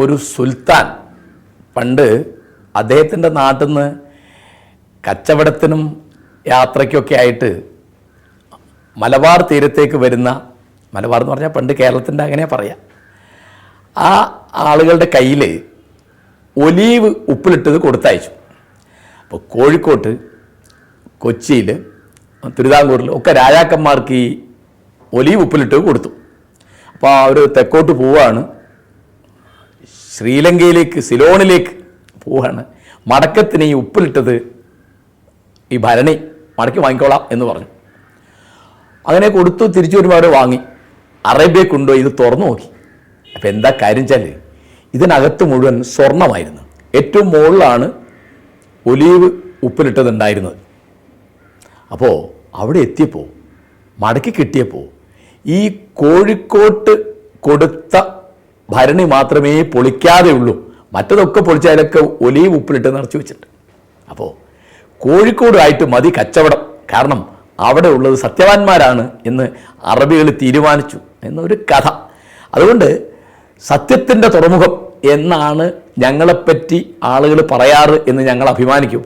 ഒരു സുൽത്താൻ പണ്ട് അദ്ദേഹത്തിൻ്റെ നാട്ടിൽ നിന്ന് കച്ചവടത്തിനും യാത്രയ്ക്കൊക്കെ ആയിട്ട് മലബാർ തീരത്തേക്ക് വരുന്ന, മലബാർ എന്ന് പറഞ്ഞാൽ പണ്ട് കേരളത്തിൻ്റെ അങ്ങനെ പറയാം, ആ ആളുകളുടെ കയ്യിൽ ഒലീവ് ഉപ്പിലിട്ടത് കൊടുത്തയച്ചു. അപ്പോൾ കോഴിക്കോട്ട്, കൊച്ചിയിൽ, തിരുവിതാംകൂറിൽ ഒക്കെ രാജാക്കന്മാർക്ക് ഈ ഒലീവ് ഉപ്പിലിട്ടത് കൊടുത്തു. അപ്പോൾ അവർ തെക്കോട്ട് പോവുകയാണ്, ശ്രീലങ്കയിലേക്ക്, സിലോണിലേക്ക് പോവുകയാണ്. മടക്കത്തിന് ഈ ഉപ്പിലിട്ടത് ഈ ഭരണി മടക്കി വാങ്ങിക്കോളാം എന്ന് പറഞ്ഞു. അങ്ങനെ കൊടുത്തു. തിരിച്ചു വരുമ്പോൾ അവർ വാങ്ങി അറേബ്യയിൽ കൊണ്ടുപോയി ഇത് തുറന്നു നോക്കി. അപ്പോൾ എന്താ കാര്യം വെച്ചാൽ ഇതിനകത്ത് മുഴുവൻ സ്വർണ്ണമായിരുന്നു. ഏറ്റവും മുകളിലാണ് ഒലീവ് ഉപ്പിലിട്ടതുണ്ടായിരുന്നത്. അപ്പോൾ അവിടെ എത്തിയപ്പോൾ, മടക്കി കിട്ടിയപ്പോൾ, ഈ കോഴിക്കോട്ട് കൊടുത്ത ഭരണി മാത്രമേ പൊളിക്കാതെ ഉള്ളൂ. മറ്റതൊക്കെ പൊളിച്ചതിലൊക്കെ ഒലീവ് ഉപ്പിലിട്ട് നിറച്ച് വെച്ചിട്ടുണ്ട്. അപ്പോൾ കോഴിക്കോടുമായിട്ട് മതി കച്ചവടം, കാരണം അവിടെ ഉള്ളത് സത്യവാന്മാരാണ് എന്ന് അറബികൾ തീരുമാനിച്ചു എന്നൊരു കഥ. അതുകൊണ്ട് സത്യത്തിൻ്റെ തുറമുഖം എന്നാണ് ഞങ്ങളെപ്പറ്റി ആളുകൾ പറയാറ് എന്ന് ഞങ്ങൾ അഭിമാനിക്കും.